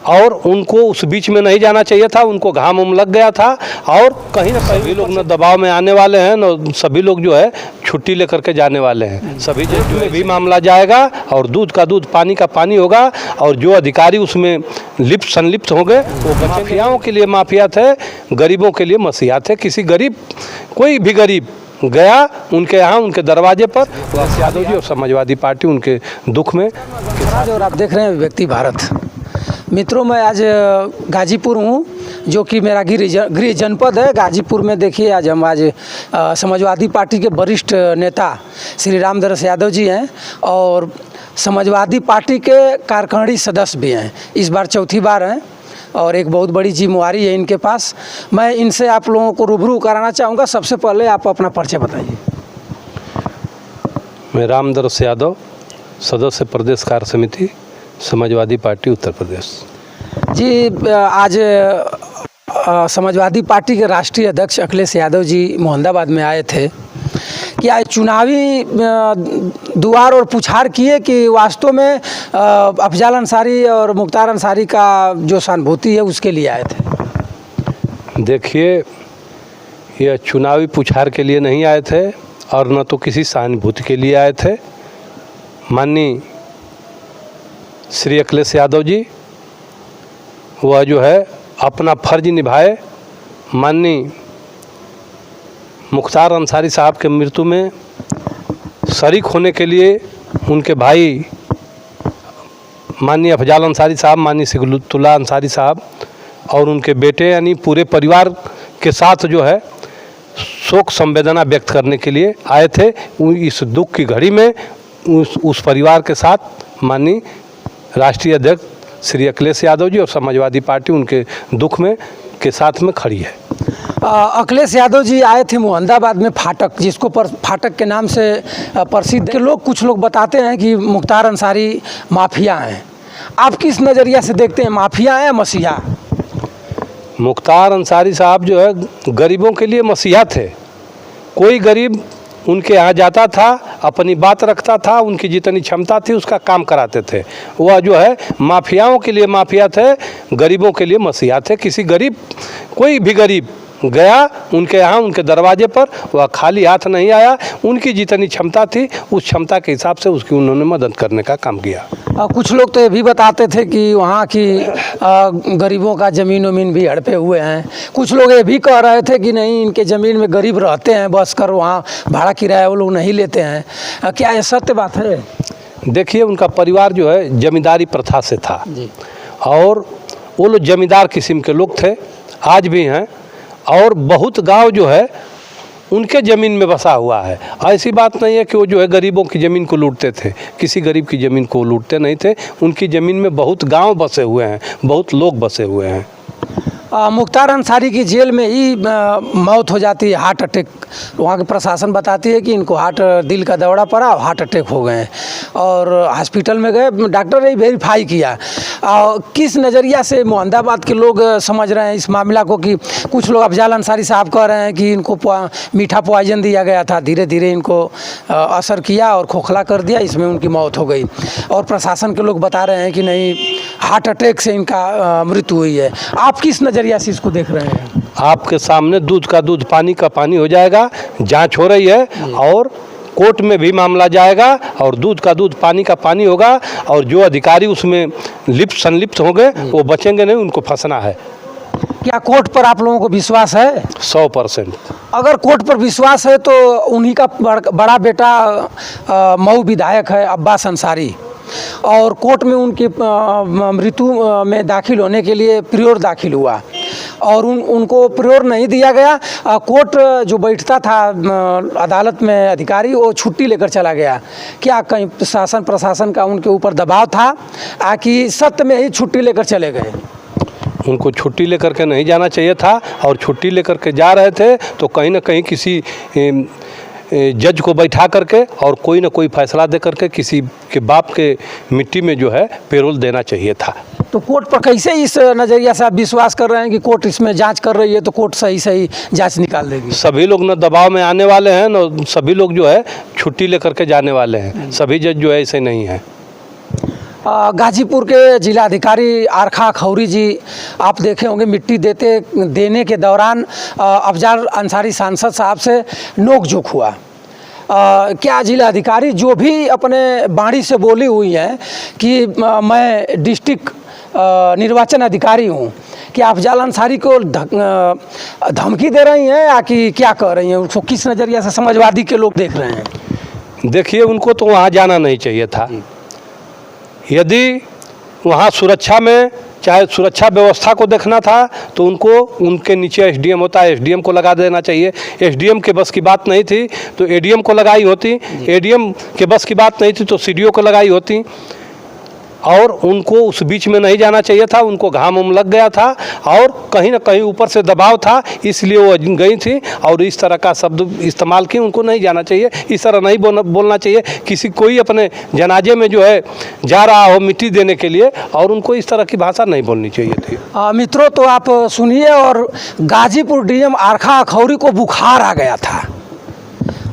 और उनको उस बीच में नहीं जाना चाहिए था, उनको घाम उम लग गया था। और कहीं ना कहीं सभी लोग न दबाव में आने वाले हैं, न सभी लोग जो है छुट्टी लेकर के जाने वाले हैं। सभी जज में भी मामला जाएगा और दूध का दूध पानी का पानी होगा। और जो अधिकारी उसमें संलिप्त होंगे वो माफियाओं के लिए माफिया थे, गरीबों के लिए मसीहा थे। किसी गरीब, कोई भी गरीब गया उनके यहाँ, उनके दरवाजे पर, यादव जी और समाजवादी पार्टी उनके दुख में। और आप देख रहे हैं व्यक्ति भारत। मित्रों, मैं आज गाजीपुर हूँ, जो कि मेरा गृह जनपद है। गाजीपुर में देखिए आज हम समाजवादी पार्टी के वरिष्ठ नेता श्री रामदरस यादव जी हैं और समाजवादी पार्टी के कार्यकारिणी सदस्य भी हैं। इस बार चौथी बार हैं और एक बहुत बड़ी जिम्मेवारी है इनके पास। मैं इनसे आप लोगों को रूबरू कराना चाहूँगा। सबसे पहले आप अपना परिचय बताइए। मैं रामदरस यादव, सदस्य प्रदेश कार्य समिति, समाजवादी पार्टी उत्तर प्रदेश। जी, आज समाजवादी पार्टी के राष्ट्रीय अध्यक्ष अखिलेश यादव जी मोहम्मदाबाद में आए थे कि आज चुनावी दुआर और पुछार किए कि वास्तव में अफजाल अंसारी और मुख्तार अंसारी का जो सहानुभूति है उसके लिए आए थे। देखिए, यह चुनावी पुछार के लिए नहीं आए थे और न तो किसी सहानुभूति के लिए आए थे। माननीय श्री अखिलेश यादव जी वह जो है अपना फर्ज निभाए। माननीय मुख्तार अंसारी साहब के मृत्यु में शरीक होने के लिए उनके भाई माननीय अफजाल अंसारी साहब, माननीय सिगलुतुल्लाह अंसारी साहब और उनके बेटे यानी पूरे परिवार के साथ जो है शोक संवेदना व्यक्त करने के लिए आए थे। इस दुख की घड़ी में उस परिवार के साथ माननीय राष्ट्रीय अध्यक्ष श्री अखिलेश यादव जी और समाजवादी पार्टी उनके दुख में के साथ में खड़ी है। अखिलेश यादव जी आए थे मोहम्मदाबाद में फाटक, जिसको फाटक के नाम से प्रसिद्ध के लोग, कुछ लोग बताते हैं कि मुख्तार अंसारी माफिया हैं। आप किस नज़रिया से देखते हैं, माफिया हैं या मसीहा? मुख्तार अंसारी साहब जो है गरीबों के लिए मसीहा थे। कोई गरीब उनके यहाँ जाता था, अपनी बात रखता था, उनकी जितनी क्षमता थी उसका काम कराते थे। वह जो है माफियाओं के लिए माफिया थे, गरीबों के लिए मसीहा थे। किसी गरीब, कोई भी गरीब गया उनके यहाँ, उनके दरवाजे पर, वह खाली हाथ नहीं आया। उनकी जितनी क्षमता थी उस क्षमता के हिसाब से उसकी उन्होंने मदद करने का काम किया। कुछ लोग तो ये भी बताते थे कि वहाँ की गरीबों का ज़मीन वमीन भी हड़पे हुए हैं। कुछ लोग ये भी कह रहे थे कि नहीं, इनके ज़मीन में गरीब रहते हैं, बस कर वहाँ भाड़ा किराया वो लोग नहीं लेते हैं। क्या ये सत्य बात है? देखिए, उनका परिवार जो है जमींदारी प्रथा से था जी। और वो लोग जमींदार किस्म के लोग थे, आज भी हैं। और बहुत गांव जो है उनके ज़मीन में बसा हुआ है। ऐसी बात नहीं है कि वो जो है गरीबों की ज़मीन को लूटते थे। किसी गरीब की ज़मीन को लूटते नहीं थे। उनकी ज़मीन में बहुत गांव बसे हुए हैं, बहुत लोग बसे हुए हैं। मुख्तार अंसारी की जेल में ही मौत हो जाती है, हार्ट अटैक। वहाँ की प्रशासन बताती है कि इनको दिल का दौरा पड़ा, हार्ट अटैक हो गए और हॉस्पिटल में गए, डॉक्टर ने वेरीफाई किया। किस नज़रिया से मोहम्मदाबाद के लोग समझ रहे हैं इस मामला को कि कुछ लोग अफजाल अंसारी साहब कह रहे हैं कि इनको मीठा पॉइजन दिया गया था, धीरे धीरे इनको असर किया और खोखला कर दिया, इसमें उनकी मौत हो गई। और प्रशासन के लोग बता रहे हैं कि नहीं, हार्ट अटैक से इनका मृत्यु हुई है। आप किस नज़रिया से इसको देख रहे हैं? आपके सामने दूध का दूध पानी का पानी हो जाएगा। जांच हो रही है और कोर्ट में भी मामला जाएगा और दूध का दूध पानी का पानी होगा। और जो अधिकारी उसमें संलिप्त होंगे वो बचेंगे नहीं, उनको फंसना है। क्या कोर्ट पर आप लोगों को विश्वास है? 100%। अगर कोर्ट पर विश्वास है तो उन्हीं का बड़ा बेटा मऊ विधायक है अब्बास अंसारी, और कोर्ट में उनकी मृत्यु में दाखिल होने के लिए प्रियोर दाखिल हुआ और उनको प्रियोर नहीं दिया गया। कोर्ट जो बैठता था अदालत में अधिकारी, वो छुट्टी लेकर चला गया। क्या कहीं शासन प्रशासन का उनके ऊपर दबाव था कि सत्य में ही छुट्टी लेकर चले गए? उनको छुट्टी लेकर के नहीं जाना चाहिए था और छुट्टी लेकर के जा रहे थे तो कहीं ना कहीं किसी जज को बैठा करके और कोई ना कोई फैसला दे करके किसी के बाप के मिट्टी में जो है पेरोल देना चाहिए था। तो कोर्ट पर कैसे इस नज़रिया से आप विश्वास कर रहे हैं कि कोर्ट इसमें जांच कर रही है तो कोर्ट सही सही जांच निकाल देगी? सभी लोग न दबाव में आने वाले हैं, न सभी लोग जो है छुट्टी लेकर के जाने वाले हैं। सभी जज जो है ऐसे नहीं हैं। गाजीपुर के जिलाधिकारी आरखा खौरी जी, आप देखे होंगे मिट्टी देने के दौरान अफजाल अंसारी सांसद साहब से नोक-झोंक हुआ। क्या जिलाधिकारी जो भी अपने बाणी से बोली हुई हैं कि मैं डिस्ट्रिक्ट निर्वाचन अधिकारी हूँ, कि अफजाल अंसारी को धमकी दे रही हैं या कि क्या कह रही हैं? उसको किस नज़रिया से समाजवादी के लोग देख रहे हैं? देखिए, उनको तो वहाँ जाना नहीं चाहिए था। यदि वहाँ सुरक्षा में, चाहे सुरक्षा व्यवस्था को देखना था, तो उनको उनके नीचे एसडीएम होता है, एसडीएम को लगा देना चाहिए। एसडीएम के बस की बात नहीं थी तो एडीएम को लगाई होती, एडीएम के बस की बात नहीं थी तो सीडीओ को लगाई होती, और उनको उस बीच में नहीं जाना चाहिए था। उनको घाम लग गया था और कहीं ना कहीं ऊपर से दबाव था, इसलिए वो गई थी और इस तरह का शब्द इस्तेमाल की। उनको नहीं जाना चाहिए, इस तरह नहीं बोलना चाहिए। किसी कोई अपने जनाजे में जो है जा रहा हो मिट्टी देने के लिए, और उनको इस तरह की भाषा नहीं बोलनी चाहिए थी। मित्रों, तो आप सुनिए, और गाजीपुर डीएम आरखा खौरी को बुखार आ गया था।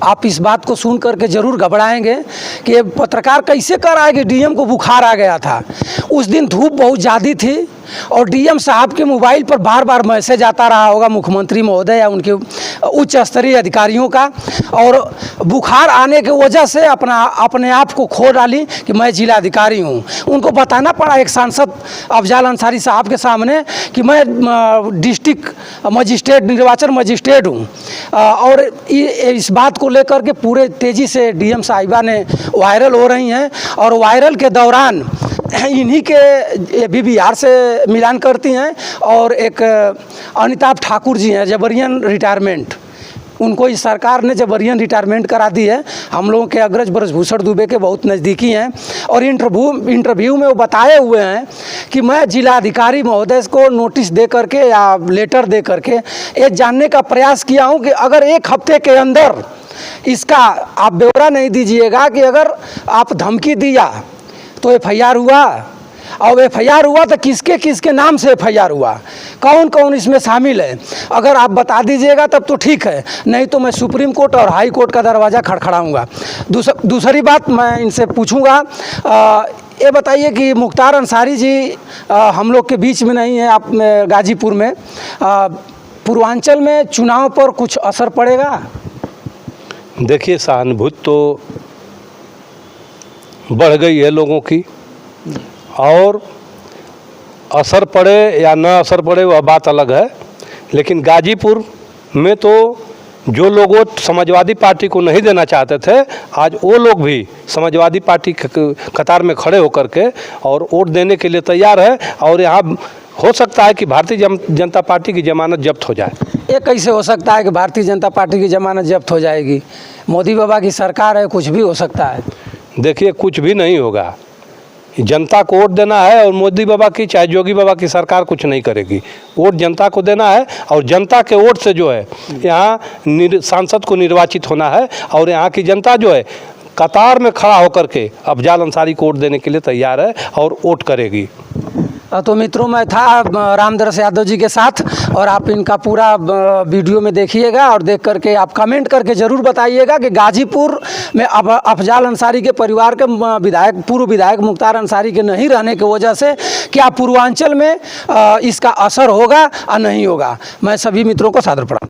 आप इस बात को सुन करके ज़रूर घबराएंगे कि पत्रकार कैसे कर रहा है कि डीएम को बुखार आ गया था। उस दिन धूप बहुत ज़्यादा थी और डीएम साहब के मोबाइल पर बार बार मैसेज आता रहा होगा मुख्यमंत्री महोदय या उनके उच्च स्तरीय अधिकारियों का, और बुखार आने की वजह से अपने आप को खो डाली कि मैं जिलाधिकारी हूँ। उनको बताना पड़ा एक सांसद अफजाल अंसारी साहब के सामने कि मैं डिस्ट्रिक्ट मजिस्ट्रेट, निर्वाचन मजिस्ट्रेट हूँ, और इस बात को लेकर के पूरे तेज़ी से डीएम साहिबा ने वायरल हो रही हैं। और वायरल के दौरान इन्हीं के बीबीआर से मिलान करती हैं, और एक अमिताभ ठाकुर जी हैं, जबरियन रिटायरमेंट, उनको इस सरकार ने जबरियन रिटायरमेंट करा दी है। हम लोगों के अग्रज ब्रजभूषण दुबे के बहुत नज़दीकी हैं, और इंटरव्यू में वो बताए हुए हैं कि मैं जिलाधिकारी महोदय को नोटिस दे करके या लेटर दे करके ये जानने का प्रयास किया हूँ कि अगर एक हफ्ते के अंदर इसका आप ब्यौरा नहीं दीजिएगा कि अगर आप धमकी दिया तो एफआईआर हुआ, और एफआईआर हुआ तो किसके किसके नाम से एफआईआर हुआ, कौन कौन इसमें शामिल है, अगर आप बता दीजिएगा तब तो ठीक है, नहीं तो मैं सुप्रीम कोर्ट और हाई कोर्ट का दरवाज़ा खड़खड़ाऊँगा। दूसरी बात मैं इनसे पूछूंगा, ये बताइए कि मुख्तार अंसारी जी हम लोग के बीच में नहीं है, आप गाजीपुर में, पूर्वांचल में चुनाव पर कुछ असर पड़ेगा? देखिए, सहानुभूति तो बढ़ गई है लोगों की, और असर पड़े या न असर पड़े वह बात अलग है। लेकिन गाजीपुर में तो जो लोग वोट समाजवादी पार्टी को नहीं देना चाहते थे, आज वो लोग भी समाजवादी पार्टी कतार में खड़े होकर के और वोट देने के लिए तैयार है। और यहाँ हो सकता है कि भारतीय जनता पार्टी की जमानत जब्त हो जाए। ये कैसे हो सकता है कि भारतीय जनता पार्टी की जमानत जब्त हो जाएगी? मोदी बाबा की सरकार है, कुछ भी हो सकता है। देखिए, कुछ भी नहीं होगा। जनता को वोट देना है, और मोदी बाबा की चाहे योगी बाबा की सरकार कुछ नहीं करेगी। वोट जनता को देना है, और जनता के वोट से जो है यहाँ सांसद को निर्वाचित होना है, और यहाँ की जनता जो है कतार में खड़ा होकर के अफजाल अंसारी को वोट देने के लिए तैयार है और वोट करेगी। तो मित्रों, मैं था रामदरस यादव जी के साथ, और आप इनका पूरा वीडियो में देखिएगा और देख करके आप कमेंट करके ज़रूर बताइएगा कि गाजीपुर में अब अफजाल अंसारी के परिवार के पूर्व विधायक मुख्तार अंसारी के नहीं रहने की वजह से क्या पूर्वांचल में इसका असर होगा या नहीं होगा। मैं सभी मित्रों को सादर प्रणाम।